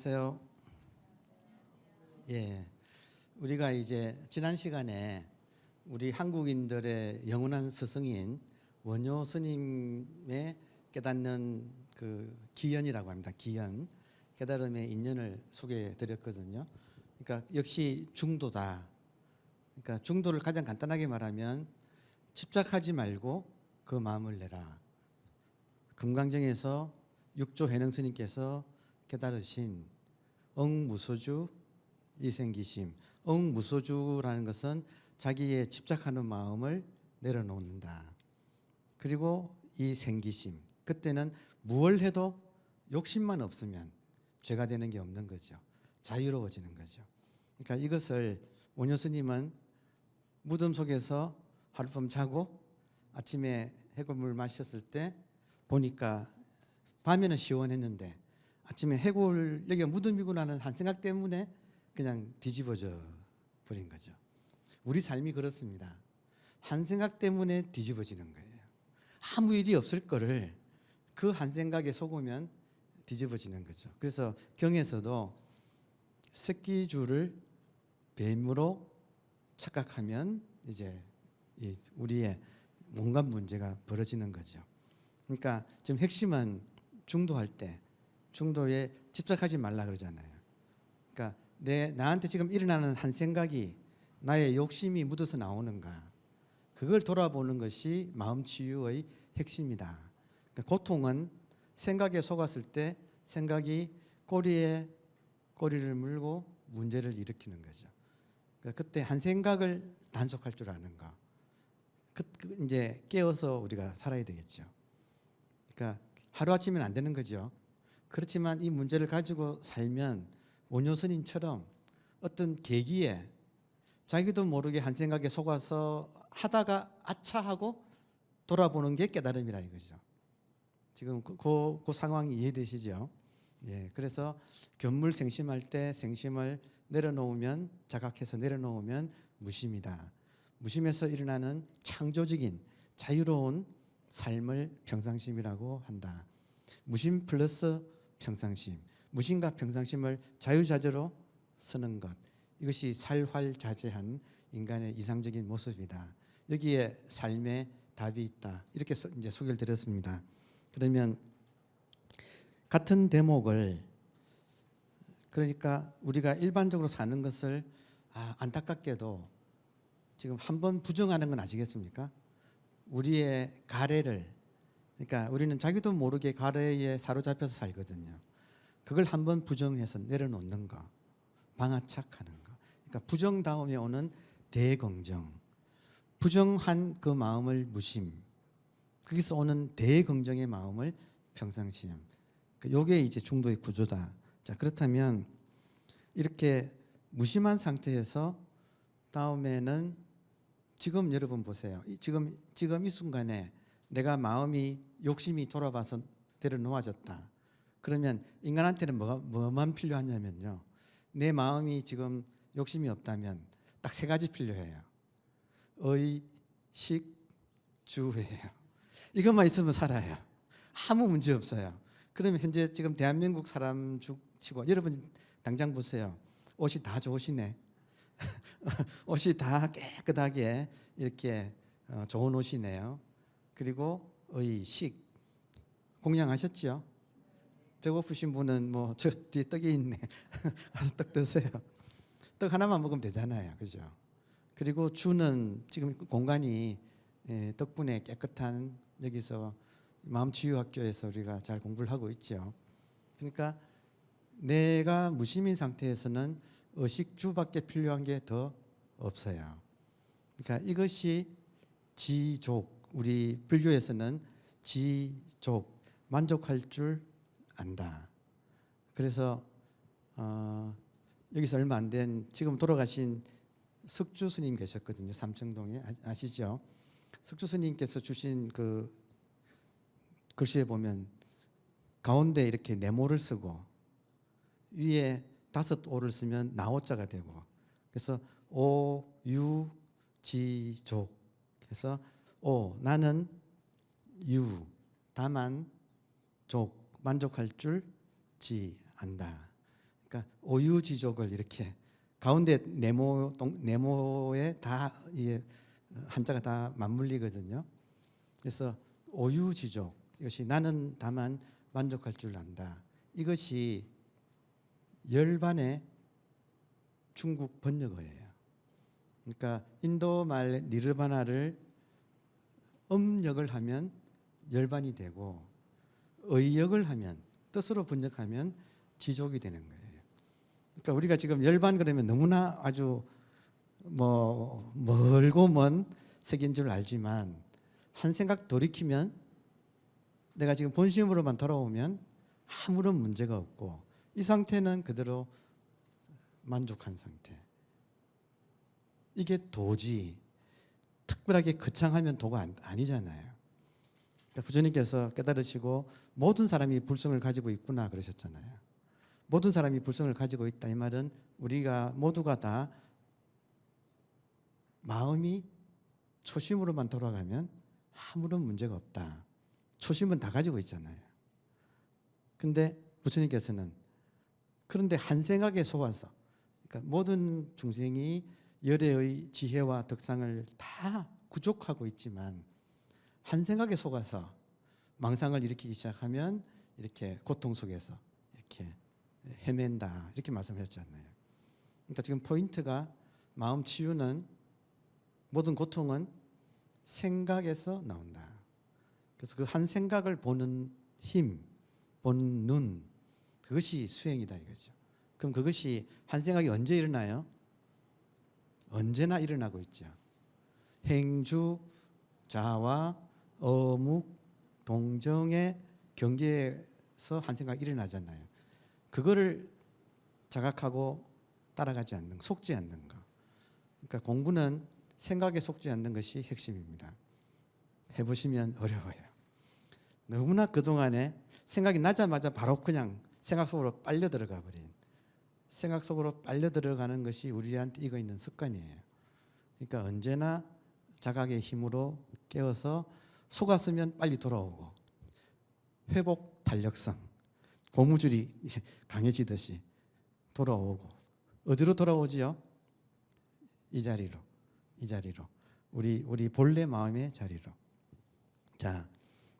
안녕하세요. 예, 우리가 이제 지난 시간에 우리 한국인들의 영원한 스승인 원효 스님의 깨닫는 그 기연이라고 합니다. 기연, 깨달음의 인연을 소개해 드렸거든요. 그러니까 역시 중도다. 그러니까 중도를 가장 간단하게 말하면 집착하지 말고 그 마음을 내라. 금강정에서 육조 해능 스님께서 깨달으신 억무소주 이생기심. 억무소주라는 것은 자기의 집착하는 마음을 내려놓는다. 그리고 이 생기심. 그때는 무엇을 해도 욕심만 없으면 죄가 되는 게 없는 거죠. 자유로워지는 거죠. 그러니까 이것을 원효 스님은 무덤 속에서 하룻밤 자고 아침에 해골물 마셨을 때 보니까 밤에는 시원했는데 아침에 해골 여기가 무덤이구나는 한 생각 때문에 그냥 뒤집어져 버린 거죠. 우리 삶이 그렇습니다. 한 생각 때문에 뒤집어지는 거예요. 아무 일이 없을 거를 그 한 생각에 속으면 뒤집어지는 거죠. 그래서 경에서도 새끼줄을 뱀으로 착각하면 이제 우리의 온갖 문제가 벌어지는 거죠. 그러니까 지금 핵심은 중도할 때 중도에 집착하지 말라 그러잖아요. 그러니까 나한테 지금 일어나는 한 생각이 나의 욕심이 묻어서 나오는가, 그걸 돌아보는 것이 마음 치유의 핵심이다. 그러니까 고통은 생각에 속았을 때 생각이 꼬리에 꼬리를 물고 문제를 일으키는 거죠. 그러니까 그때 한 생각을 단속할 줄 아는 거. 이제 깨어서 우리가 살아야 되겠죠. 그러니까 하루아침에는 안 되는 거죠. 그렇지만 이 문제를 가지고 살면 원효 스님처럼 어떤 계기에 자기도 모르게 한 생각에 속아서 하다가 아차하고 돌아보는 게 깨달음이라 이거죠. 지금 그 상황이 이해되시죠? 예, 그래서 견물생심할 때 생심을 내려놓으면, 자각해서 내려놓으면 무심이다. 무심에서 일어나는 창조적인 자유로운 삶을 평상심이라고 한다. 무심 플러스 평상심, 무심과 평상심을 자유자재로 쓰는 것, 이것이 살활자제한 인간의 이상적인 모습이다. 여기에 삶의 답이 있다. 이렇게 이제 소개를 드렸습니다. 그러면 같은 대목을, 그러니까 우리가 일반적으로 사는 것을 안타깝게도 지금 한번 부정하는 건 아시겠습니까? 우리의 가래를, 그러니까 우리는 자기도 모르게 가래에 사로잡혀서 살거든요. 그걸 한번 부정해서 내려놓는 거, 방아착하는 거. 그러니까 부정 다음에 오는 대긍정, 부정한 그 마음을 무심, 거기서 오는 대긍정의 마음을 평상심. 요게 이제 중도의 구조다. 자, 그렇다면 이렇게 무심한 상태에서 다음에는 지금 여러분 보세요. 지금 이 순간에 내가 마음이 욕심이 돌아봐서 내려놓아졌다. 그러면 인간한테는 뭐만 필요하냐면요, 내 마음이 지금 욕심이 없다면 딱 세 가지 필요해요. 의, 식, 주예요. 이것만 있으면 살아요. 아무 문제 없어요. 그러면 현재 지금 대한민국 사람 치고 여러분 당장 보세요. 옷이 다 좋으시네. 옷이 다 깨끗하게 이렇게 좋은 옷이네요. 그리고 식, 공양하셨죠? 배고프신 분은 뭐 저 뒤에 떡이 있네. 가서 떡 드세요. 떡 하나만 먹으면 되잖아요. 그죠? 그리고 주는 지금 공간이 덕분에 깨끗한, 여기서 마음치유학교에서 우리가 잘 공부를 하고 있죠. 그러니까 내가 무심인 상태에서는 의식주밖에 필요한 게 더 없어요. 그러니까 이것이 지족, 우리 불교에서는 지족, 만족할 줄 안다. 그래서 여기서 얼마 안 된 지금 돌아가신 석주 스님 계셨거든요. 삼청동에 아시죠? 석주 스님께서 주신 그 글씨에 보면 가운데 이렇게 네모를 쓰고 위에 5오를 쓰면 나오자가 되고, 그래서 오유지족 해서 나는 유, 다만 족, 만족할 줄 지 안다. 그러니까 오유지족을 이렇게 가운데 네모에 다 이게 한자가 다 맞물리거든요. 그래서 오유지족, 이것이 나는 다만 만족할 줄 안다. 이것이 열반의 중국 번역어예요. 그러니까 인도 말 니르바나를 음역을 하면 열반이 되고 의역을 하면 뜻으로 번역하면 지족이 되는 거예요. 그러니까 우리가 지금 열반 그러면 너무나 아주 뭐 멀고 먼 세계인 줄 알지만 한 생각 돌이키면 내가 지금 본심으로만 돌아오면 아무런 문제가 없고 이 상태는 그대로 만족한 상태. 이게 도지 특별하게 거창하면 도가 아니잖아요. 그러니까 부처님께서 깨달으시고 모든 사람이 불성을 가지고 있구나 그러셨잖아요. 모든 사람이 불성을 가지고 있다 이 말은 우리가 모두가 다 마음이 초심으로만 돌아가면 아무런 문제가 없다. 초심은 다 가지고 있잖아요. 근데 부처님께서는 그런데 한 생각에 속아서 그러니까 모든 중생이 열애의 지혜와 덕상을 다 구족하고 있지만 한 생각에 속아서 망상을 일으키기 시작하면 이렇게 고통 속에서 이렇게 헤맨다 이렇게 말씀하셨잖아요. 그러니까 지금 포인트가 마음 치유는 모든 고통은 생각에서 나온다. 그래서 그 한 생각을 보는 힘, 보는 눈 그것이 수행이다 이거죠. 그럼 그것이 한 생각이 언제 일어나요? 언제나 일어나고 있죠. 행주, 자와, 어묵, 동정의 경계에서 한 생각이 일어나잖아요. 그거를 자각하고 따라가지 않는, 속지 않는 거. 그러니까 공부는 생각에 속지 않는 것이 핵심입니다. 해보시면 어려워요. 너무나 그동안에 생각이 나자마자 바로 그냥 생각 속으로 빨려 들어가 버린 생각 속으로 빨려 들어가는 것이 우리한테 익어 있는 습관이에요. 그러니까 언제나 자각의 힘으로 깨워서 속았으면 빨리 돌아오고 회복 탄력성 고무줄이 강해지듯이 돌아오고 어디로 돌아오지요? 이 자리로 우리 본래 마음의 자리로. 자,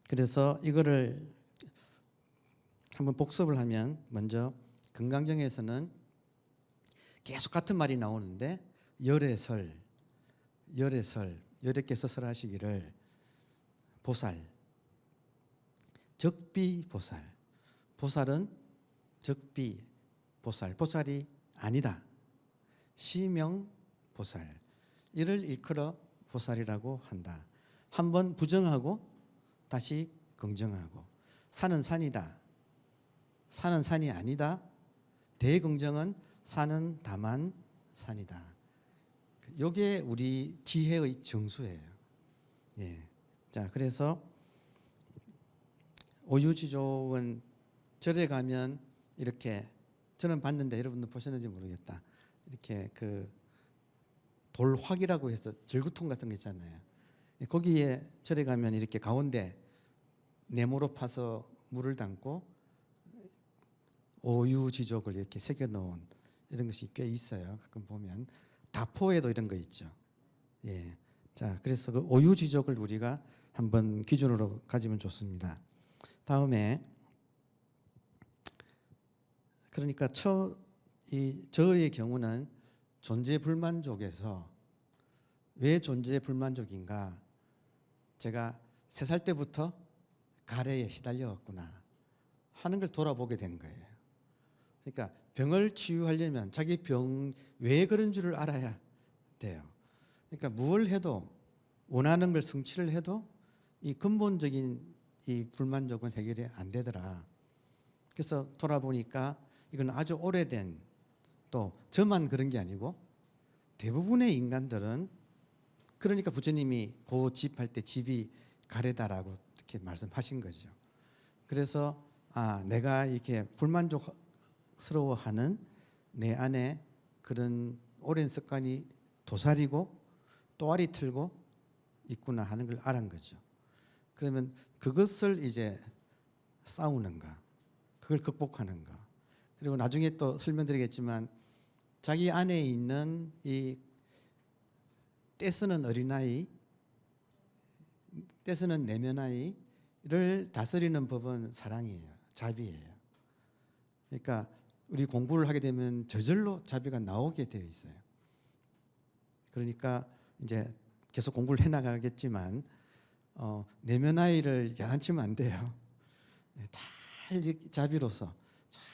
그래서 이거를 한번 복습을 하면 먼저 금강정에서는 계속 같은 말이 나오는데 열애께서 설하시기를 보살, 적비보살, 보살은 적비보살, 보살이 아니다. 시명보살, 이를 일컬어 보살이라고 한다. 한번 부정하고 다시 긍정하고 산은 산이다. 산은 산이 아니다. 대긍정은 산은 다만 산이다. 이게 우리 지혜의 정수예요. 예. 자, 그래서 오유지족은 절에 가면 이렇게 저는 봤는데 여러분들 보셨는지 모르겠다. 이렇게 그 돌화기라고 해서 절구통 같은 거 있잖아요. 거기에 절에 가면 이렇게 가운데 네모로 파서 물을 담고 오유지족을 이렇게 새겨 놓은 이런 것이 꽤 있어요. 가끔 보면 다포에도 이런 거 있죠. 예. 자, 그래서 그 오유지족을 우리가 한번 기준으로 가지면 좋습니다. 다음에 그러니까 저의 경우는 존재 불만족에서 왜 존재 불만족인가? 제가 3살 때부터 가래에 시달려왔구나 하는 걸 돌아보게 된 거예요. 그러니까 병을 치유하려면 자기 병 왜 그런 줄을 알아야 돼요. 그러니까 무엇을 해도 원하는 걸 성취를 해도 이 근본적인 이 불만족은 해결이 안 되더라. 그래서 돌아보니까 이건 아주 오래된 또 저만 그런 게 아니고 대부분의 인간들은 그러니까 부처님이 그 집할 때 집이 가래다라고 이렇게 말씀하신 거죠. 그래서 내가 이렇게 불만족스러워하는 내 안에 그런 오랜 습관이 도사리고 또아리 틀고 있구나 하는 걸 알은 거죠. 그러면 그것을 이제 싸우는가, 그걸 극복하는가. 그리고 나중에 또 설명드리겠지만 자기 안에 있는 이 떼쓰는 어린아이, 떼쓰는 내면아이를 다스리는 법은 사랑이에요. 자비예요. 그러니까 우리 공부를 하게 되면 저절로 자비가 나오게 되어 있어요. 그러니까 이제 계속 공부를 해나가겠지만 내면아이를 야단치면 안 돼요. 잘 자비로서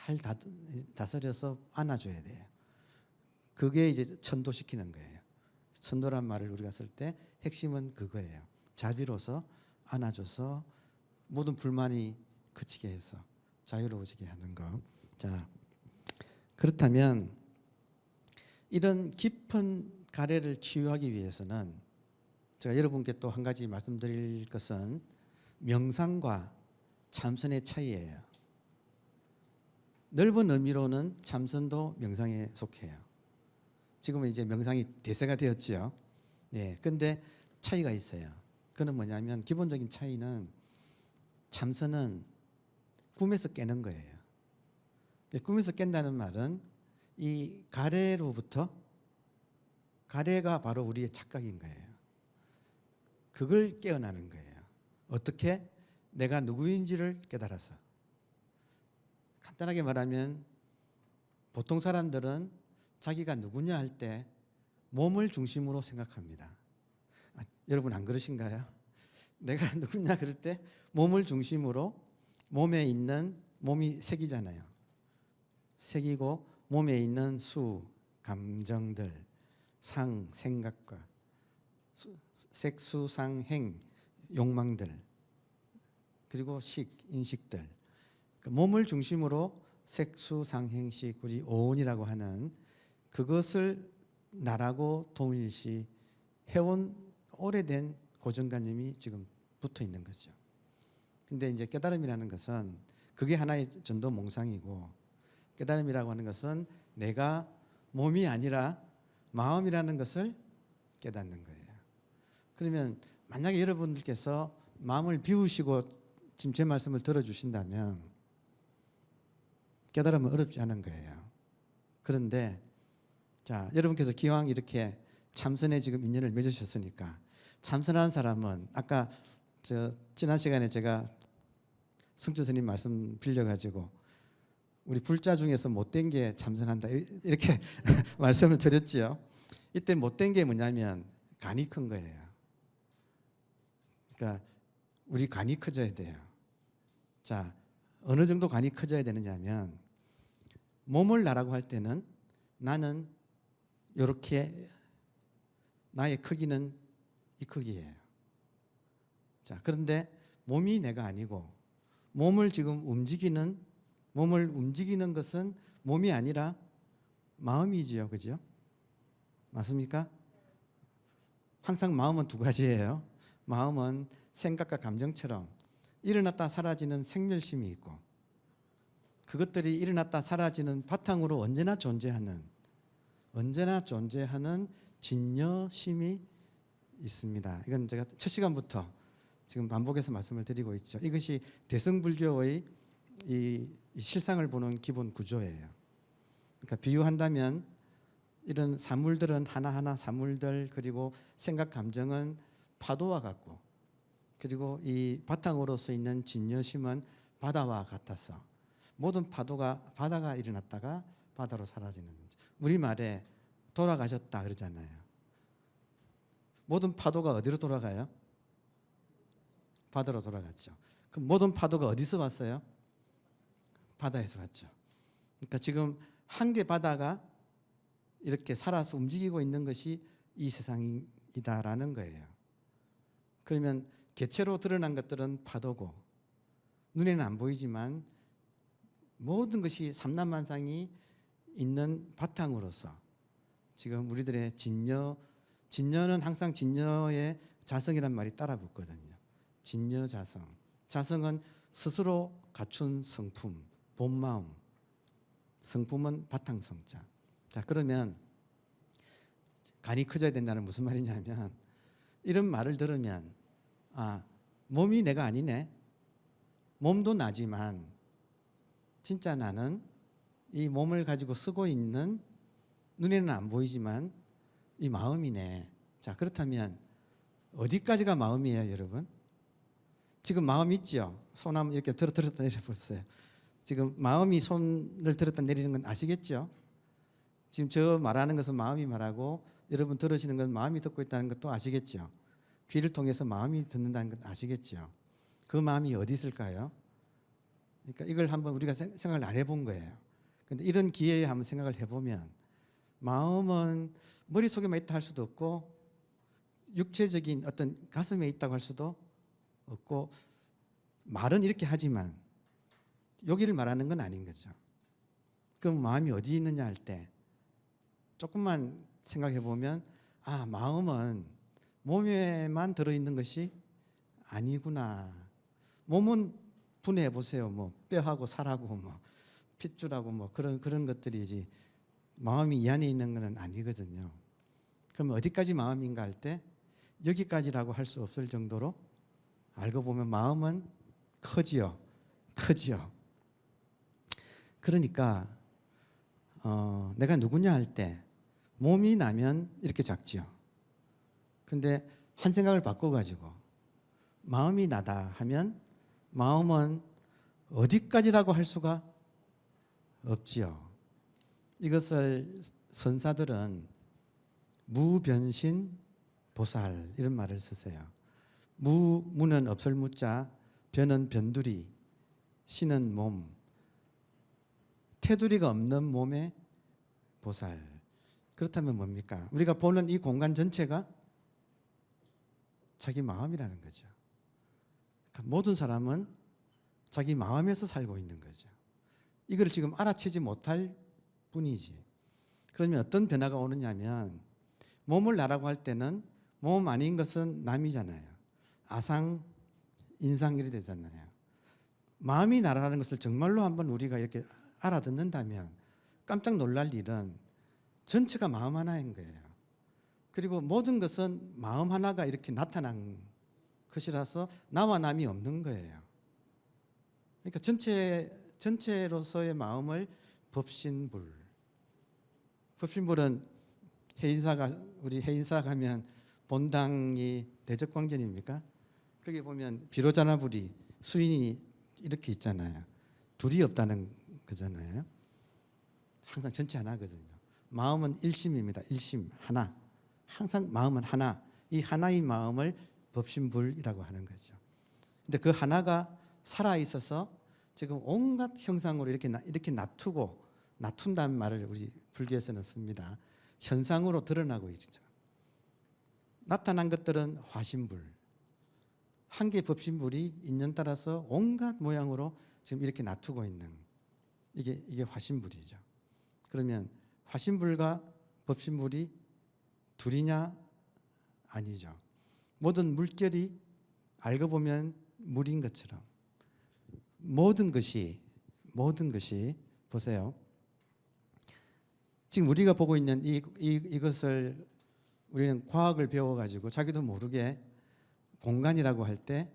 잘 다스려서 안아줘야 돼요. 그게 이제 천도시키는 거예요. 천도란 말을 우리가 쓸 때 핵심은 그거예요. 자비로서 안아줘서 모든 불만이 그치게 해서 자유로워지게 하는 거. 자, 그렇다면 이런 깊은 가래를 치유하기 위해서는 제가 여러분께 또 한 가지 말씀드릴 것은 명상과 참선의 차이예요. 넓은 의미로는 참선도 명상에 속해요. 지금은 이제 명상이 대세가 되었지요. 예, 근데 차이가 있어요. 그는 뭐냐면 기본적인 차이는 참선은 꿈에서 깨는 거예요. 꿈에서 깬다는 말은 이 가래로부터 가래가 바로 우리의 착각인 거예요. 그걸 깨어나는 거예요. 어떻게? 내가 누구인지를 깨달아서. 간단하게 말하면 보통 사람들은 자기가 누구냐 할 때 몸을 중심으로 생각합니다. 여러분 안 그러신가요? 내가 누구냐 그럴 때 몸을 중심으로 몸에 있는 몸이 색이잖아요. 색이고 몸에 있는 수, 감정들, 상, 생각과 색, 수, 상, 행, 욕망들 그리고 식, 인식들 몸을 중심으로 색, 수, 상, 행, 식 우리 오온이라고 하는 그것을 나라고 동일시 해온 오래된 고정관념이 지금 붙어 있는 거죠. 근데 이제 깨달음이라는 것은 그게 하나의 전도 몽상이고 깨달음이라고 하는 것은 내가 몸이 아니라 마음이라는 것을 깨닫는 거예요. 그러면 만약에 여러분들께서 마음을 비우시고 지금 제 말씀을 들어주신다면 깨달음은 어렵지 않은 거예요. 그런데 자, 여러분께서 기왕 이렇게 참선에 지금 인연을 맺으셨으니까 참선하는 사람은 아까 지난 시간에 제가 성주 스님 말씀 빌려가지고 우리 불자 중에서 못된 게 참선한다 이렇게 말씀을 드렸지요. 이때 못된 게 뭐냐면 간이 큰 거예요. 그러니까 우리 간이 커져야 돼요. 자, 어느 정도 간이 커져야 되느냐면 몸을 나라고 할 때는 나는 이렇게 나의 크기는 이 크기예요. 자, 그런데 몸이 내가 아니고 몸을 움직이는 것은 몸이 아니라 마음이지요. 그죠? 맞습니까? 항상 마음은 두 가지예요. 마음은 생각과 감정처럼 일어났다 사라지는 생멸심이 있고 그것들이 일어났다 사라지는 바탕으로 언제나 존재하는 진여심이 있습니다. 이건 제가 첫 시간부터 지금 반복해서 말씀을 드리고 있죠. 이것이 대승불교의 이 실상을 보는 기본 구조예요. 그러니까 비유한다면 이런 사물들은 하나하나 사물들 그리고 생각 감정은 파도와 같고 그리고 이 바탕으로서 있는 진여심은 바다와 같아서 모든 바다가 일어났다가 바다로 사라지는 우리말에 돌아가셨다 그러잖아요. 모든 파도가 어디로 돌아가요? 바다로 돌아갔죠. 그럼 모든 파도가 어디서 왔어요? 바다에서 왔죠. 그러니까 지금 한 개 바다가 이렇게 살아서 움직이고 있는 것이 이 세상이다라는 거예요. 그러면 개체로 드러난 것들은 파도고 눈에는 안 보이지만 모든 것이 삼란만상이 있는 바탕으로서 지금 우리들의 진여는 항상 진여의 자성이란 말이 따라 붙거든요. 진여자성. 자성은 스스로 갖춘 성품, 본마음. 성품은 바탕성자. 자, 그러면 간이 커져야 된다는 무슨 말이냐면 이런 말을 들으면 몸이 내가 아니네. 몸도 나지만 진짜 나는 이 몸을 가지고 쓰고 있는 눈에는 안 보이지만 이 마음이네. 자, 그렇다면 어디까지가 마음이에요, 여러분? 지금 마음 있죠? 손 한번 이렇게 들었다 내려보세요. 지금 마음이 손을 들었다 내리는 건 아시겠죠? 지금 저 말하는 것은 마음이 말하고 여러분 들으시는 건 마음이 듣고 있다는 것도 아시겠죠? 귀를 통해서 마음이 듣는다는 것 아시겠죠? 그 마음이 어디 있을까요? 그러니까 이걸 한번 우리가 생각을 안 해본 거예요. 근데 이런 기회에 한번 생각을 해보면 마음은 머릿속에만 있다 할 수도 없고 육체적인 어떤 가슴에 있다고 할 수도 없고 말은 이렇게 하지만 여기를 말하는 건 아닌 거죠. 그럼 마음이 어디 있느냐 할 때 조금만 생각해 보면 아, 마음은 몸에만 들어있는 것이 아니구나. 몸은 분해해 보세요. 뭐 뼈하고 살하고 뭐 핏줄하고 뭐 그런 것들이지 마음이 이 안에 있는 것은 아니거든요. 그럼 어디까지 마음인가 할 때 여기까지라고 할 수 없을 정도로 알고 보면 마음은 크지요. 크지요. 그러니까 내가 누구냐 할 때 몸이 나면 이렇게 작지요. 근데 한 생각을 바꿔가지고 마음이 나다 하면 마음은 어디까지라고 할 수가 없지요. 이것을 선사들은 무변신 보살 이런 말을 쓰세요. 무는 없을 무자, 변은 변두리, 신은 몸, 테두리가 없는 몸의 보살. 그렇다면 뭡니까? 우리가 보는 이 공간 전체가 자기 마음이라는 거죠. 그러니까 모든 사람은 자기 마음에서 살고 있는 거죠. 이걸 지금 알아채지 못할 뿐이지. 그러면 어떤 변화가 오느냐면 몸을 나라고 할 때는 몸 아닌 것은 남이잖아요. 아상, 인상 이렇게 되잖아요. 마음이 나라는 것을 정말로 한번 우리가 이렇게 알아듣는다면 깜짝 놀랄 일은 전체가 마음 하나인 거예요. 그리고 모든 것은 마음 하나가 이렇게 나타난 것이라서 나와 남이 없는 거예요. 그러니까 전체로서의 마음을 법신불. 법신불은 우리 해인사 가면 본당이 대적광전입니까? 거기 보면 비로자나불이 수인이 이렇게 있잖아요. 둘이 없다는 거잖아요. 항상 전체 하나거든요. 마음은 일심입니다. 일심 하나. 항상 마음은 하나. 이 하나의 마음을 법신불이라고 하는 거죠. 근데 그 하나가 살아 있어서 지금 온갖 형상으로 이렇게 나툰다는 말을 우리 불교에서는 씁니다. 현상으로 드러나고 있죠. 나타난 것들은 화신불. 한 개의 법신불이 인연 따라서 온갖 모양으로 지금 이렇게 나투고 있는 이게 화신불이죠. 그러면 화신불과 법신불이 둘이냐? 아니죠. 모든 물결이 알고 보면 물인 것처럼 모든 것이 보세요. 지금 우리가 보고 있는 이것을 우리는 과학을 배워가지고 자기도 모르게 공간이라고 할 때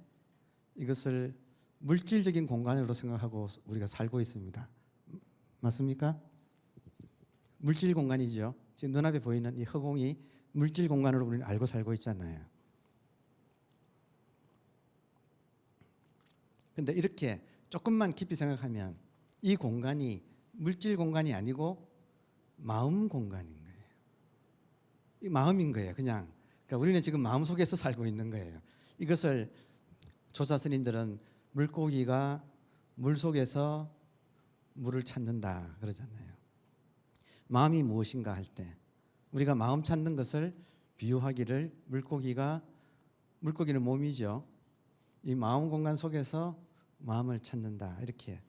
이것을 물질적인 공간으로 생각하고 우리가 살고 있습니다. 맞습니까? 물질 공간이죠. 지금 눈앞에 보이는 이 허공이 물질 공간으로 우리는 알고 살고 있잖아요. 근데 이렇게 조금만 깊이 생각하면 이 공간이 물질 공간이 아니고 마음 공간인 거예요. 이 마음인 거예요. 그러니까 우리는 지금 마음 속에서 살고 있는 거예요. 이것을 조사 스님들은 물고기가 물 속에서 물을 찾는다 그러잖아요. 마음이 무엇인가 할 때 우리가 마음 찾는 것을 비유하기를 물고기는 몸이죠. 이 마음 공간 속에서 마음을 찾는다 이렇게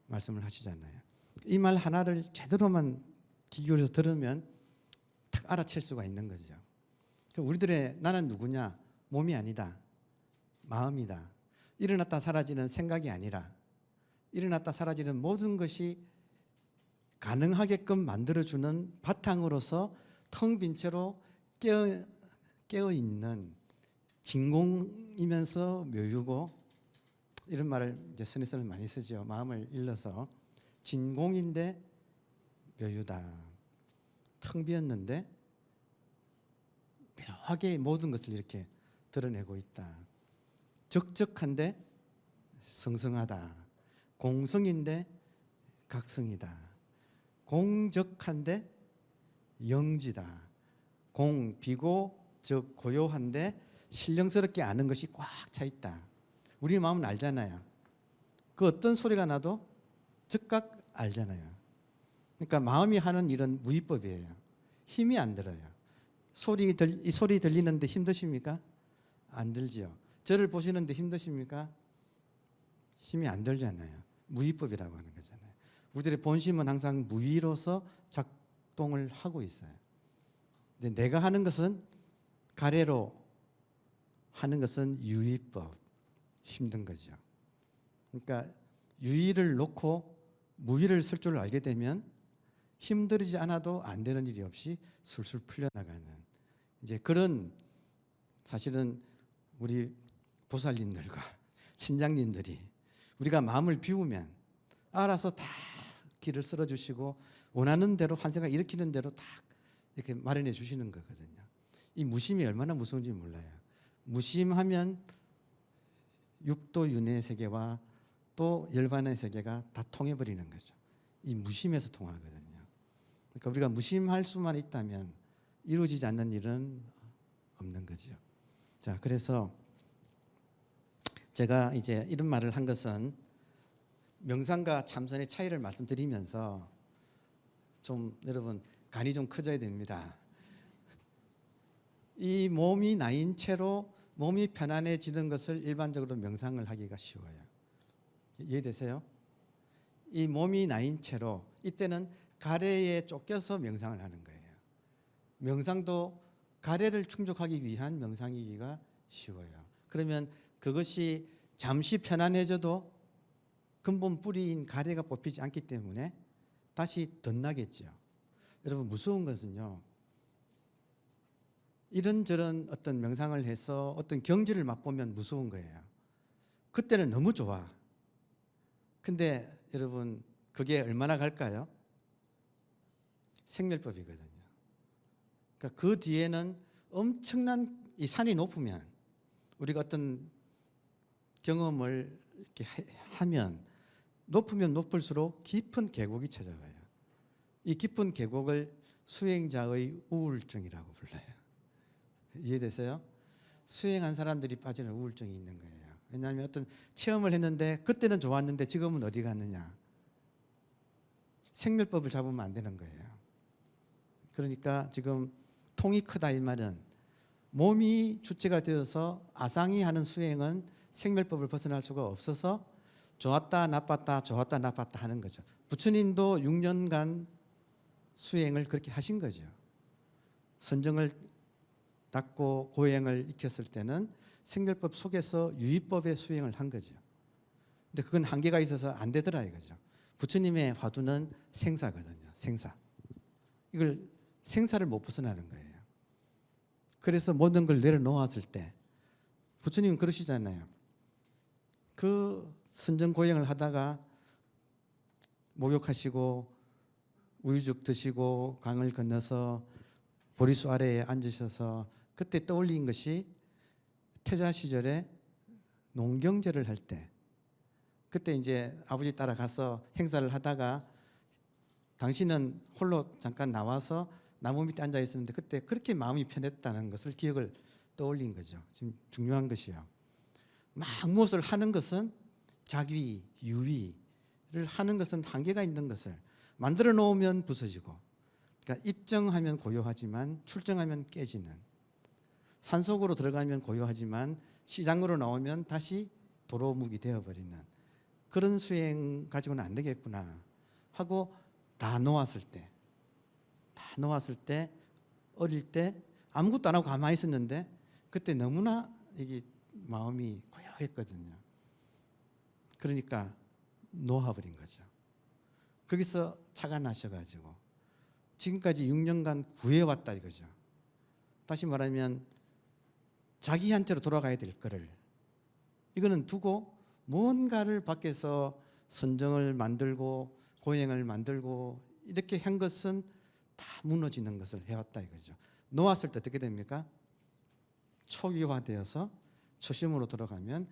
말씀을 하시잖아요. 이 말 하나를 제대로만 귀 기울여서 들으면 탁 알아챌 수가 있는 거죠. 우리들의 나는 누구냐? 몸이 아니다. 마음이다. 일어났다 사라지는 생각이 아니라 일어났다 사라지는 모든 것이 가능하게끔 만들어주는 바탕으로서 텅 빈 채로 깨어 있는 진공이면서 묘유고 이런 말을 이제 스니스는 많이 쓰죠. 마음을 일러서 진공인데 여유다. 텅 비었는데 묘하게 모든 것을 이렇게 드러내고 있다. 적적한데 성성하다. 공성인데 각성이다. 공적한데 영지다. 비고 적 고요한데 신령스럽게 아는 것이 꽉 차 있다. 우리 마음은 알잖아요. 그 어떤 소리가 나도 즉각 알잖아요. 그러니까 마음이 하는 일은 무위법이에요. 힘이 안 들어요. 이 소리 들리는데 힘드십니까? 안 들지요. 저를 보시는데 힘드십니까? 힘이 안 들잖아요. 무위법이라고 하는 거잖아요. 우리들의 본심은 항상 무위로서 작동을 하고 있어요. 근데 내가 하는 것은 가래로 하는 것은 유위법. 힘든 거죠. 그러니까 유위를 놓고 무위를 쓸 줄 알게 되면 힘들지 않아도 안 되는 일이 없이 술술 풀려나가는 이제 그런 사실은 우리 보살님들과 신장님들이 우리가 마음을 비우면 알아서 다 길을 쓸어주시고 원하는 대로 환생을 일으키는 대로 다 이렇게 마련해 주시는 거거든요. 이 무심이 얼마나 무서운지 몰라요. 무심하면 육도 윤회 세계와 또 열반의 세계가 다 통해버리는 거죠. 이 무심에서 통하거든요. 그러니까 우리가 무심할 수만 있다면 이루어지지 않는 일은 없는 거죠. 자, 그래서 제가 이제 이런 말을 한 것은 명상과 참선의 차이를 말씀드리면서 좀 여러분 간이 좀 커져야 됩니다. 이 몸이 나인 채로 몸이 편안해지는 것을 일반적으로 명상을 하기가 쉬워요. 이해되세요? 이 몸이 나인 채로 이때는 가래에 쫓겨서 명상을 하는 거예요. 명상도 가래를 충족하기 위한 명상이기가 쉬워요. 그러면 그것이 잠시 편안해져도 근본 뿌리인 가래가 뽑히지 않기 때문에 다시 덧나겠죠. 여러분 무서운 것은요. 이런저런 어떤 명상을 해서 어떤 경지를 맛보면 무서운 거예요. 그때는 너무 좋아. 근데 여러분 그게 얼마나 갈까요? 생멸법이거든요. 그러니까 그 뒤에는 엄청난 이 산이 높으면 우리가 어떤 경험을 이렇게 하면 높으면 높을수록 깊은 계곡이 찾아와요. 이 깊은 계곡을 수행자의 우울증이라고 불러요. 이해되세요? 수행한 사람들이 빠지는 우울증이 있는 거예요. 왜냐하면 어떤 체험을 했는데 그때는 좋았는데 지금은 어디 갔느냐. 생멸법을 잡으면 안 되는 거예요. 그러니까 지금 통이 크다 이 말은 몸이 주체가 되어서 아상이 하는 수행은 생멸법을 벗어날 수가 없어서 좋았다 나빴다 좋았다 나빴다 하는 거죠. 부처님도 6년간 수행을 그렇게 하신 거죠. 선정을 닦고 고행을 익혔을 때는 생멸법 속에서 유의법의 수행을 한 거죠. 근데 그건 한계가 있어서 안 되더라 이거죠. 부처님의 화두는 생사거든요. 생사. 이걸 생사를 못 벗어나는 거예요. 그래서 모든 걸 내려놓았을 때 부처님은 그러시잖아요. 그 선정 고행을 하다가 목욕하시고 우유죽 드시고 강을 건너서 보리수 아래에 앉으셔서 그때 떠올린 것이 태자 시절에 농경제를 할 때 그때 이제 아버지 따라가서 행사를 하다가 당신은 홀로 잠깐 나와서 나무 밑에 앉아 있었는데 그때 그렇게 마음이 편했다는 것을 기억을 떠올린 거죠. 지금 중요한 것이요. 막 무엇을 하는 것은 자기, 유의를 하는 것은 한계가 있는 것을 만들어 놓으면 부서지고 그러니까 입정하면 고요하지만 출정하면 깨지는 산속으로 들어가면 고요하지만 시장으로 나오면 다시 도로묵이 되어버리는 그런 수행 가지고는 안 되겠구나 하고 다 놓았을 때 어릴 때 아무것도 안 하고 가만히 있었는데 그때 너무나 이게 마음이 고요했거든요. 그러니까 놓아버린 거죠. 거기서 차가 나셔가지고 지금까지 6년간 구해왔다 이거죠. 다시 말하면 자기한테로 돌아가야 될 거를 이거는 두고 무언가를 밖에서 선정을 만들고 고행을 만들고 이렇게 한 것은 다 무너지는 것을 해왔다 이거죠. 놓았을 때 어떻게 됩니까? 초기화되어서 초심으로 돌아가면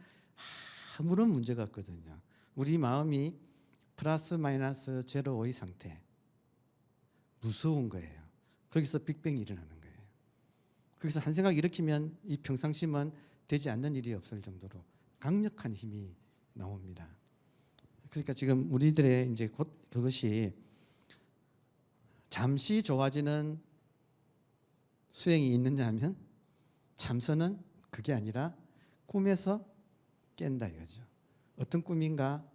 아무런 문제가 없거든요. 우리 마음이 플러스 마이너스 제로의 상태, 무서운 거예요. 거기서 빅뱅이 일어나는 거예요. 거기서 한 생각 일으키면 이 평상심은 되지 않는 일이 없을 정도로 강력한 힘이 나옵니다. 그러니까 지금 우리들의 이제 곧 그것이 잠시 좋아지는 수행이 있느냐 하면 참선은 그게 아니라 꿈에서 깬다 이거죠. 어떤 꿈인가?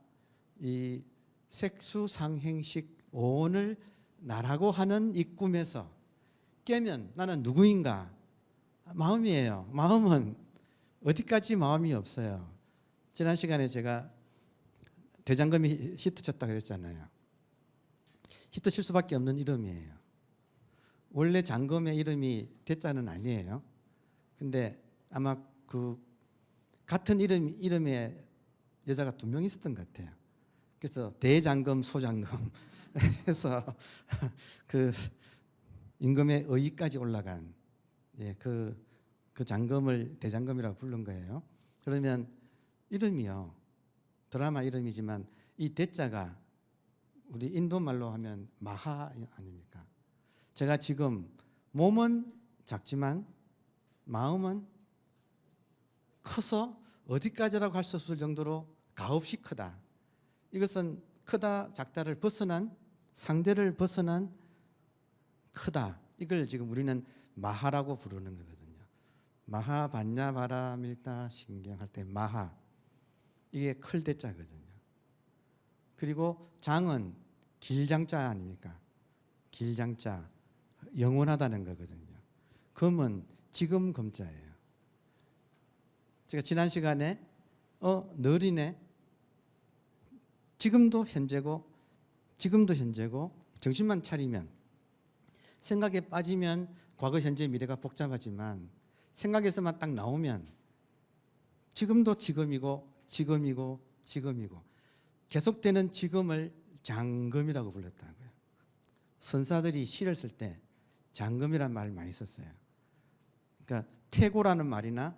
이 색수상행식 오온을 나라고 하는 이 꿈에서 깨면 나는 누구인가? 마음이에요. 마음은 어디까지 마음이 없어요. 지난 시간에 제가 대장금이 히트 쳤다 그랬잖아요. 히트 칠 수밖에 없는 이름이에요. 원래 장금의 이름이 대자는 아니에요. 근데 아마 그 같은 이름의 여자가 2명 있었던 것 같아요. 그래서 대장금, 소장금 해서 그 임금의 의의까지 올라간 그 장금을 대장금이라고 부른 거예요. 그러면 이름이요. 드라마 이름이지만 이 대자가 우리 인도 말로 하면 마하 아닙니까? 제가 지금 몸은 작지만 마음은 커서 어디까지라고 할 수 없을 정도로 가없이 크다. 이것은 크다 작다를 벗어난 상대를 벗어난 크다. 이걸 지금 우리는 마하라고 부르는 거거든요. 마하 반야 바라 밀다 신경 할 때 마하 이게 클 대자거든요. 그리고 장은 길장자 아닙니까? 길장자 영원하다는 거거든요. 금은 지금 금자예요. 제가 지난 시간에 너리네 지금도 현재고 정신만 차리면 생각에 빠지면 과거 현재 미래가 복잡하지만 생각에서만 딱 나오면 지금도 지금이고 계속되는 지금을 장금이라고 불렀다고요. 선사들이 시를 쓸 때 장금이란 말을 많이 썼어요. 그러니까 태고라는 말이나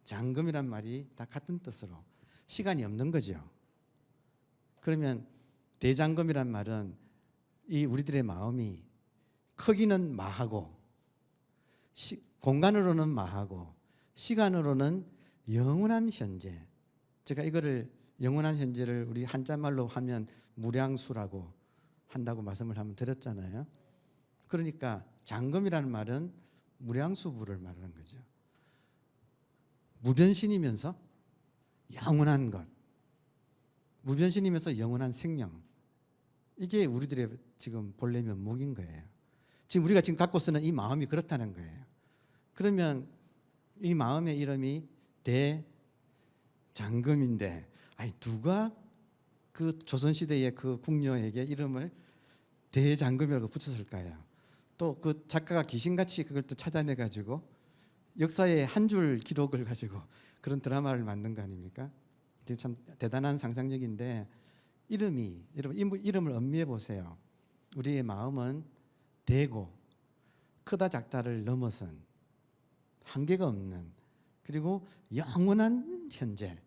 장금이란 말이 다 같은 뜻으로 시간이 없는 거죠. 그러면 대장금이란 말은 이 우리들의 마음이 크기는 마하고 공간으로는 마하고 시간으로는 영원한 현재. 제가 이거를 영원한 현재를 우리 한자말로 하면 무량수라고 한다고 말씀을 한번 드렸잖아요. 그러니까 장금이라는 말은 무량수부를 말하는 거죠. 무변신이면서 영원한 것, 무변신이면서 영원한 생명. 이게 우리들의 지금 본래 면목인 거예요. 지금 우리가 지금 갖고 쓰는 이 마음이 그렇다는 거예요. 그러면 이 마음의 이름이 대장금인데, 아니 누가 그 조선시대의 그 궁녀에게 이름을 대장금이라고 붙였을까요? 또 그 작가가 귀신같이 그걸 또 찾아내가지고 역사의 한 줄 기록을 가지고 그런 드라마를 만든 거 아닙니까? 참 대단한 상상력인데 여러분 이름을 음미해 보세요. 우리의 마음은 대고 크다 작다를 넘어선 한계가 없는 그리고 영원한 현재.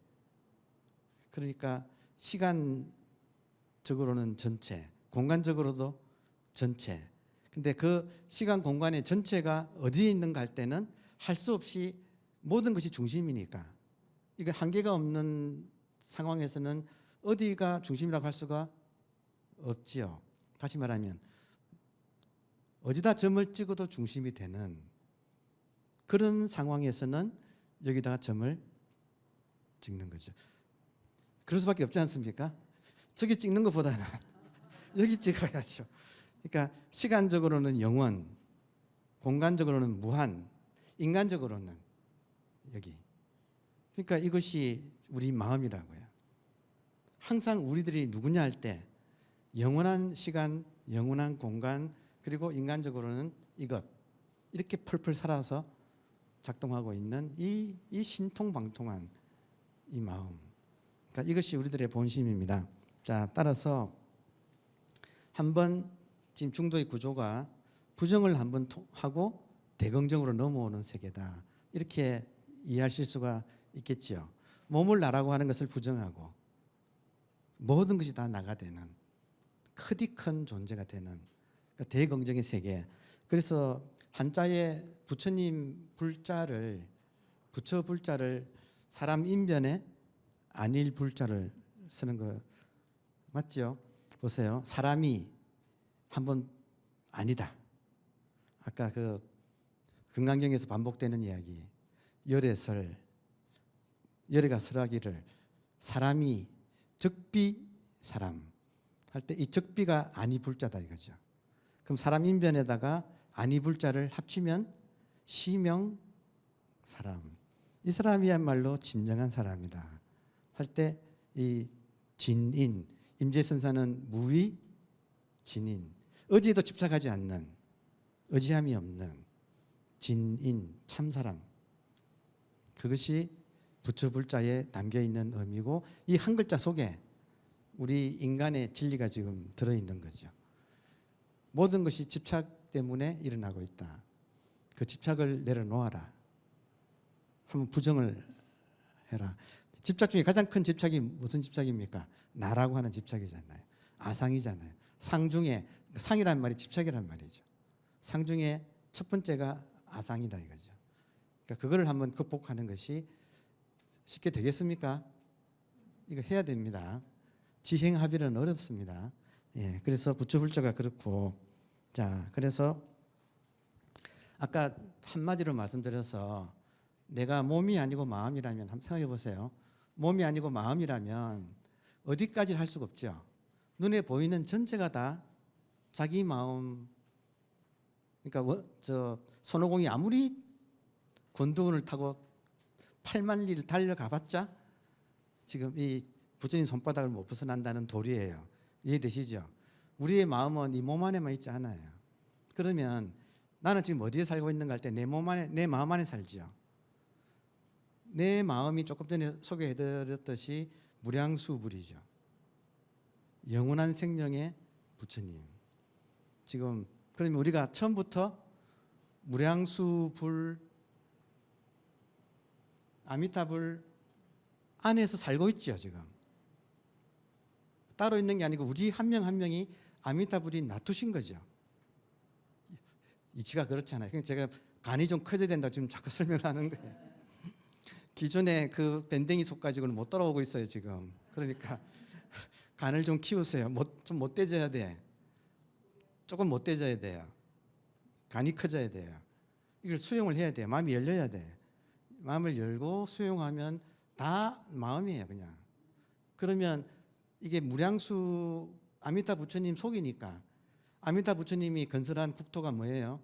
그러니까 시간적으로는 전체, 공간적으로도 전체. 근데 그 시간 공간의 전체가 어디에 있는가 할 때는 할 수 없이 모든 것이 중심이니까 이거 한계가 없는 상황에서는 어디가 중심이라고 할 수가 없지요. 다시 말하면 어디다 점을 찍어도 중심이 되는 그런 상황에서는 여기다가 점을 찍는 거죠. 그럴 수밖에 없지 않습니까? 저기 찍는 것보다는 여기 찍어야죠. 그러니까 시간적으로는 영원, 공간적으로는 무한, 인간적으로는 여기. 그러니까 이것이 우리 마음이라고요. 항상 우리들이 누구냐 할 때 영원한 시간, 영원한 공간, 그리고 인간적으로는 이것 이렇게 펄펄 살아서 작동하고 있는 이 신통방통한 이 마음. 그러니까 이것이 우리들의 본심입니다. 자, 따라서 한번 지금 중도의 구조가 부정을 한번 하고 대긍정으로 넘어오는 세계다. 이렇게 이해하실 수가 있겠죠. 몸을 나라고 하는 것을 부정하고 모든 것이 다 나가 되는 크디 큰 존재가 되는 그러니까 대긍정의 세계. 그래서 한자에 부처님 불자를 부처 불자를 사람 인변에 안일 불자를 쓰는 거 맞죠? 보세요. 사람이 한번 아니다. 아까 그 금강경에서 반복되는 이야기. 열애설, 열애가 설하기를 사람이 적비 사람 할 때 이 적비가 아니 불자다 이거죠. 그럼 사람 인변에다가 아니 불자를 합치면 시명 사람. 이 사람이야말로 진정한 사람이다. 할 때 이 진인 임재선사는 무의 진인 어디에도 집착하지 않는 의지함이 없는 진인 참사람 그것이 부처불자에 담겨있는 의미고 이 한 글자 속에 우리 인간의 진리가 지금 들어있는 거죠. 모든 것이 집착 때문에 일어나고 있다. 그 집착을 내려놓아라. 한번 부정을 해라. 집착 중에 가장 큰 집착이 무슨 집착입니까? 나라고 하는 집착이잖아요. 아상이잖아요. 상 중에 상이란 말이 집착이란 말이죠. 상 중에 첫 번째가 아상이다 이거죠. 그러니까 그거를 한번 극복하는 것이 쉽게 되겠습니까? 이거 해야 됩니다. 지행합의는 어렵습니다. 예, 그래서 부처불자가 그렇고 자 그래서 아까 한마디로 말씀드려서 내가 몸이 아니고 마음이라면 한번 생각해 보세요. 몸이 아니고 마음이라면 어디까지 할 수가 없죠. 눈에 보이는 전체가 다 자기 마음. 그러니까 저 손오공이 아무리 권두운을 타고 8만 리를 달려가봤자 지금 이 부처님 손바닥을 못 벗어난다는 도리예요. 이해되시죠? 우리의 마음은 이 몸 안에만 있지 않아요. 그러면 나는 지금 어디에 살고 있는가 할 때 내 몸 안에 내 마음 안에 살지요. 내 마음이 조금 전에 소개해드렸듯이 무량수불이죠. 영원한 생명의 부처님. 지금 그러면 우리가 처음부터 무량수불 아미타불 안에서 살고 있죠 지금. 따로 있는 게 아니고 우리 한 명 한 명이 아미타불이 놔두신 거죠. 이치가 그렇잖아요. 그러니까 제가 간이 좀 커져야 된다고 지금 자꾸 설명하는 거예요. 기존에 그 밴댕이 속 가지고는 못 따라오고 있어요 지금. 그러니까 간을 좀 키우세요. 좀 못돼져야 돼. 조금 못돼져야 돼요. 간이 커져야 돼요. 이걸 수용을 해야 돼요. 마음이 열려야 돼. 마음을 열고 수용하면 다 마음이에요 그냥. 그러면 이게 무량수 아미타 부처님 속이니까 아미타 부처님이 건설한 국토가 뭐예요?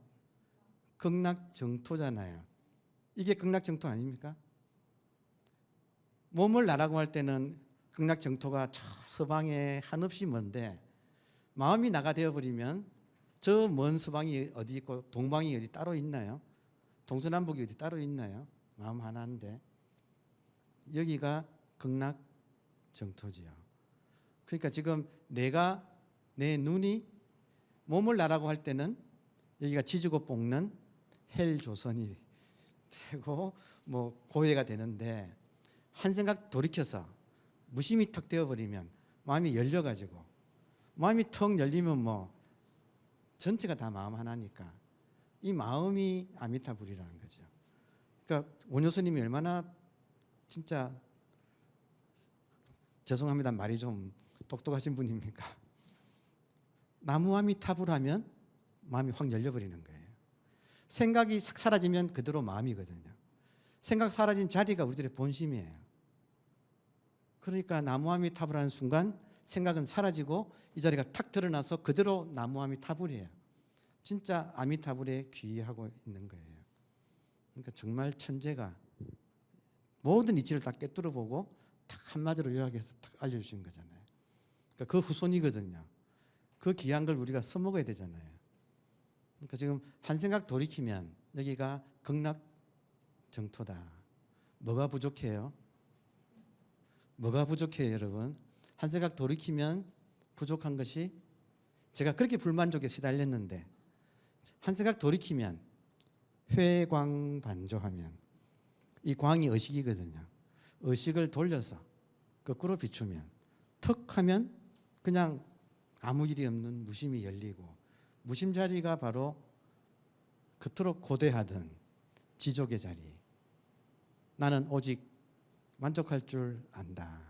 극락정토잖아요. 이게 극락정토 아닙니까? 몸을 나라고 할 때는 극락정토가 저 서방에 한없이 먼데 마음이 나가 되어버리면 저 먼 서방이 어디 있고 동방이 어디 따로 있나요? 동서남북이 어디 따로 있나요? 마음 하나인데 여기가 극락정토지요. 그러니까 지금 내가 내 눈이 몸을 나라고 할 때는 여기가 지지고 볶는 헬조선이 되고 뭐 고해가 되는데 한 생각 돌이켜서 무심히 턱 되어버리면 마음이 열려가지고 마음이 턱 열리면 뭐 전체가 다 마음 하나니까 이 마음이 아미타불이라는 거죠. 그러니까 원효스님이 얼마나 진짜 죄송합니다 말이 좀 똑똑하신 분입니까? 나무아미타불 하면 마음이 확 열려버리는 거예요. 생각이 싹 사라지면 그대로 마음이거든요. 생각 사라진 자리가 우리들의 본심이에요. 그러니까 나무아미타불 하는 순간 생각은 사라지고 이 자리가 탁 드러나서 그대로 나무아미타불이에요. 진짜 아미타불에 귀의하고 있는 거예요. 그러니까 정말 천재가 모든 이치를 다 꿰뚫어 보고 딱 한마디로 요약해서 딱 알려주신 거잖아요. 그러니까 그 후손이거든요. 그 귀한 걸 우리가 써먹어야 되잖아요. 그러니까 지금 한 생각 돌이키면 여기가 극락정토다. 뭐가 부족해요? 뭐가 부족해요 여러분? 한 생각 돌이키면 부족한 것이 제가 그렇게 불만족에 시달렸는데 한 생각 돌이키면 회광반조하면 이 광이 의식이거든요. 의식을 돌려서 거꾸로 비추면 턱 하면 그냥 아무 일이 없는 무심이 열리고 무심 자리가 바로 그토록 고대하던 지족의 자리. 나는 오직 만족할 줄 안다.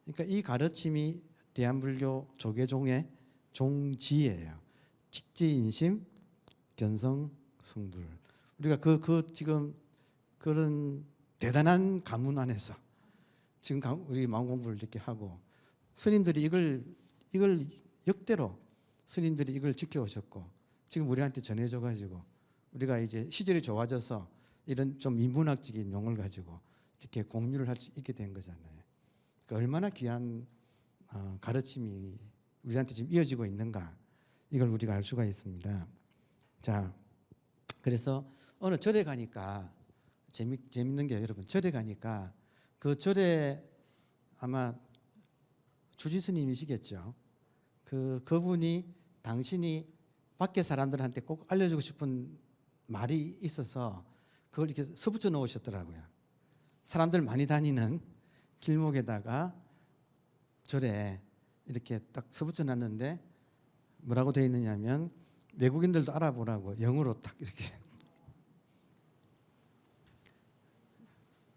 그러니까 이 가르침이 대한불교 조계종의 종지예요. 직지인심, 견성성불. 우리가 지금 그런 대단한 가문 안에서 지금 우리 마음 공부를 이렇게 하고 스님들이 이걸 역대로 스님들이 이걸 지켜오셨고 지금 우리한테 전해져 가지고 우리가 이제 시절이 좋아져서 이런 좀 인문학적인 용어를 가지고 이렇게 공유를 할 수 있게 된 거잖아요. 그러니까 얼마나 귀한 가르침이 우리한테 지금 이어지고 있는가 이걸 우리가 알 수가 있습니다. 자, 그래서 어느 절에 가니까 재밌는 게 여러분 절에 가니까 그 절에 아마 주지 스님이시겠죠. 그분이 당신이 밖에 사람들한테 꼭 알려주고 싶은 말이 있어서 그걸 이렇게 써붙여 놓으셨더라고요. 사람들 많이 다니는 길목에다가 절에 이렇게 딱 써붙여 놨는데 뭐라고 되어 있느냐면 외국인들도 알아보라고 영어로 딱 이렇게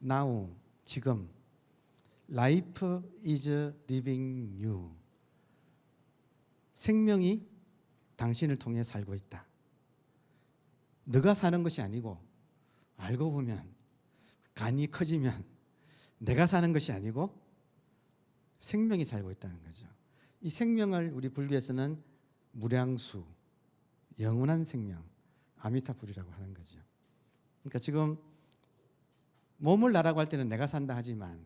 Now 지금 Life is living you. 생명이 당신을 통해 살고 있다. 너가 사는 것이 아니고 알고 보면 간이 커지면 내가 사는 것이 아니고 생명이 살고 있다는 거죠. 이 생명을 우리 불교에서는 무량수, 영원한 생명, 아미타불이라고 하는 거죠. 그러니까 지금 몸을 나라고 할 때는 내가 산다 하지만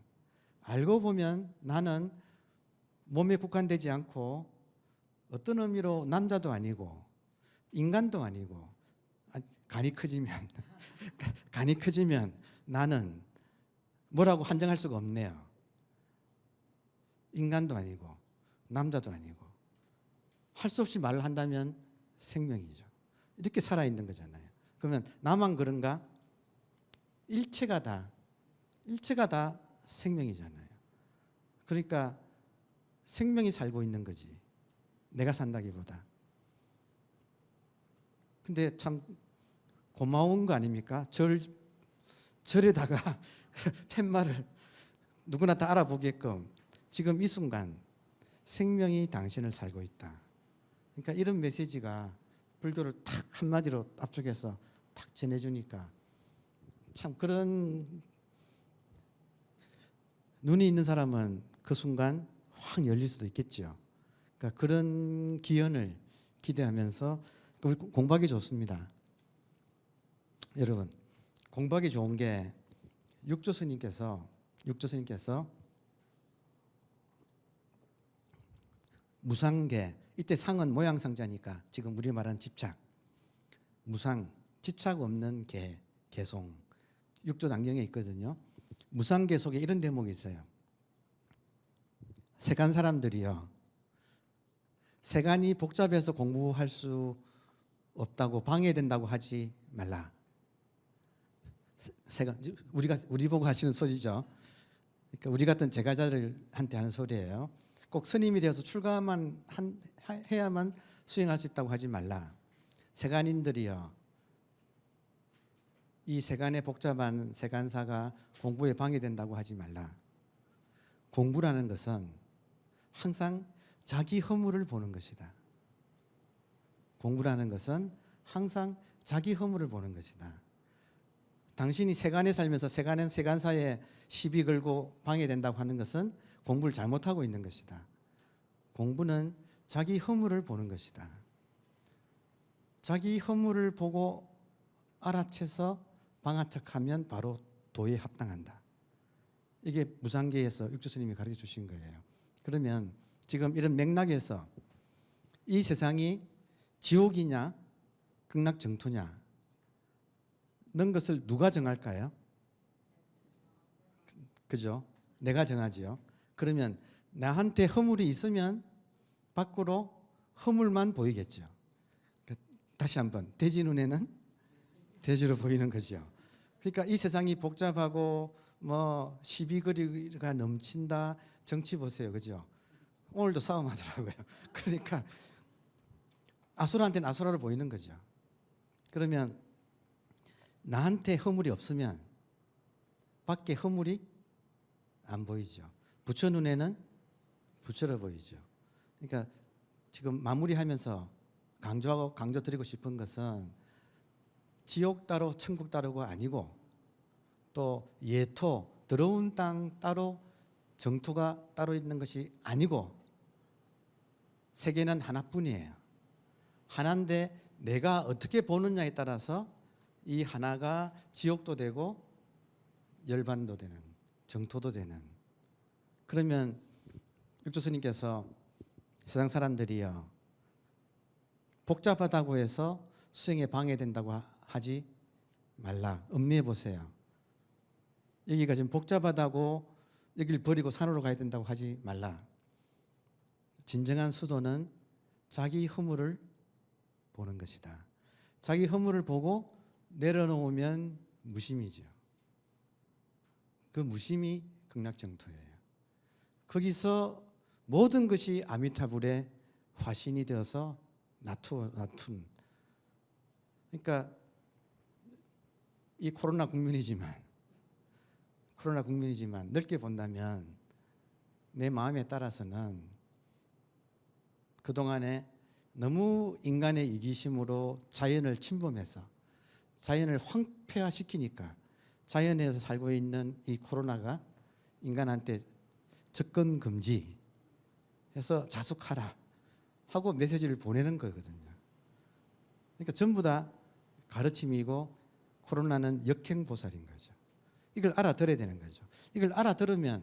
알고 보면 나는 몸에 국한되지 않고 어떤 의미로 남자도 아니고 인간도 아니고 간이 커지면 나는 뭐라고 한정할 수가 없네요. 인간도 아니고 남자도 아니고 할 수 없이 말을 한다면 생명이죠. 이렇게 살아있는 거잖아요. 그러면 나만 그런가? 일체가 다 생명이잖아요. 그러니까 생명이 살고 있는 거지. 내가 산다기보다. 근데 참 고마운 거 아닙니까? 절에다가 팻말을 누구나 다 알아보게끔 지금 이 순간 생명이 당신을 살고 있다. 그러니까 이런 메시지가 불교를 탁 한마디로 앞쪽에서 탁 전해주니까 참 그런 눈이 있는 사람은 그 순간 확 열릴 수도 있겠죠. 그러니까 그런 기연을 기대하면서 공부하기 좋습니다. 여러분 공부하기 좋은 게 육조 스님께서 무상계, 이때 상은 모양상자니까 지금 우리 말하는 집착, 무상, 집착 없는 개송, 육조 단경에 있거든요. 무상계 속에 이런 대목이 있어요. 세간 사람들이요, 세간이 복잡해서 공부할 수 없다고 방해된다고 하지 말라. 세간, 우리 보고 하시는 소리죠. 그러니까 우리 같은 제가자들한테 하는 소리예요. 꼭 스님이 되어서 출가만 해야만 수행할 수 있다고 하지 말라. 세간인들이요, 이 세간의 복잡한 세간사가 공부에 방해된다고 하지 말라. 공부라는 것은 항상 자기 허물을 보는 것이다. 공부라는 것은 항상 자기 허물을 보는 것이다. 당신이 세간에 살면서 세간사에 시비 걸고 방해된다고 하는 것은 공부를 잘못하고 있는 것이다. 공부는 자기 허물을 보는 것이다. 자기 허물을 보고 알아채서 방아착하면 바로 도에 합당한다. 이게 무상계에서 육조 스님이 가르쳐 주신 거예요. 그러면 지금 이런 맥락에서 이 세상이 지옥이냐 극락정토냐 는 것을 누가 정할까요? 그죠? 내가 정하지요. 그러면 나한테 허물이 있으면 밖으로 허물만 보이겠죠. 다시 한번 돼지 눈에는 돼지로 보이는 거죠. 그러니까 이 세상이 복잡하고 뭐 시비거리가 넘친다. 정치 보세요, 그죠? 오늘도 싸움하더라고요. 그러니까 아수라한테는 아수라로 보이는 거죠. 그러면 나한테 허물이 없으면 밖에 허물이 안 보이죠. 부처 눈에는 부처로 보이죠. 그러니까 지금 마무리하면서 강조드리고 싶은 것은 지옥 따로 천국 따로가 아니고 또 예토 더러운 땅 따로 정토가 따로 있는 것이 아니고 세계는 하나뿐이에요. 하나인데 내가 어떻게 보느냐에 따라서 이 하나가 지옥도 되고 열반도 되는, 정토도 되는. 그러면 육조 스님께서 세상 사람들이요 복잡하다고 해서 수행에 방해된다고 하지 말라. 음미해 보세요. 여기가 지금 복잡하다고 여기를 버리고 산으로 가야 된다고 하지 말라. 진정한 수도는 자기 허물을 보는 것이다. 자기 허물을 보고 내려놓으면 무심이죠. 그 무심이 극락정토예요. 거기서 모든 것이 아미타불의 화신이 되어서 나툰. 그러니까 이 코로나 국면이지만 넓게 본다면 내 마음에 따라서는 그동안에 너무 인간의 이기심으로 자연을 침범해서 자연을 황폐화시키니까 자연에서 살고 있는 이 코로나가 인간한테 접근 금지 해서 자숙하라 하고 메시지를 보내는 거거든요. 그러니까 전부 다 가르침이고 코로나는 역행보살인 거죠. 이걸 알아들어야 되는 거죠. 이걸 알아들으면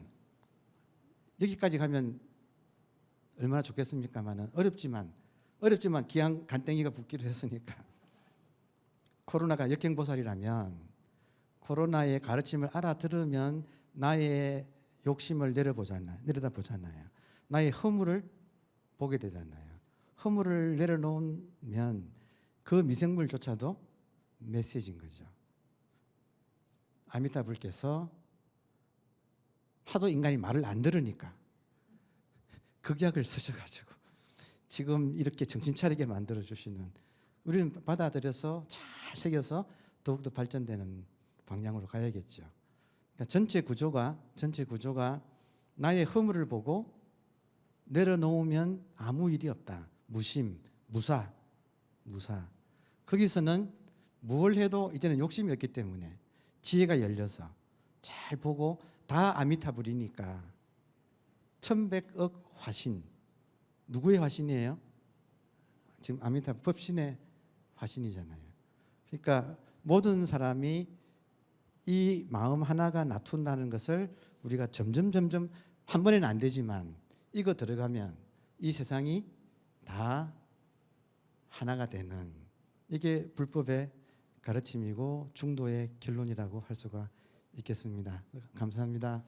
여기까지 가면 얼마나 좋겠습니까만은 어렵지만 기왕 간땡이가 붙기로 했으니까 코로나가 역행보살이라면 코로나의 가르침을 알아들으면 나의 욕심을 내려다보잖아요. 나의 허물을 보게 되잖아요. 허물을 내려놓으면 그 미생물조차도 메시지인 거죠. 아미타불께서 하도 인간이 말을 안 들으니까 극약을 쓰셔가지고 지금 이렇게 정신 차리게 만들어 주시는, 우리는 받아들여서 잘 새겨서 더욱더 발전되는 방향으로 가야겠죠. 그러니까 전체 구조가 나의 허물을 보고 내려놓으면 아무 일이 없다. 무심, 무사. 거기서는 뭘 해도 이제는 욕심이 없기 때문에 지혜가 열려서 잘 보고 다 아미타불이니까 천백억 화신. 누구의 화신이에요? 지금 아미타불 법신의 화신이잖아요. 그러니까 모든 사람이 이 마음 하나가 나툰다는 것을 우리가 점점 한 번에는 안 되지만 이거 들어가면 이 세상이 다 하나가 되는, 이게 불법의 가르침이고 중도의 결론이라고 할 수가 있겠습니다. 감사합니다.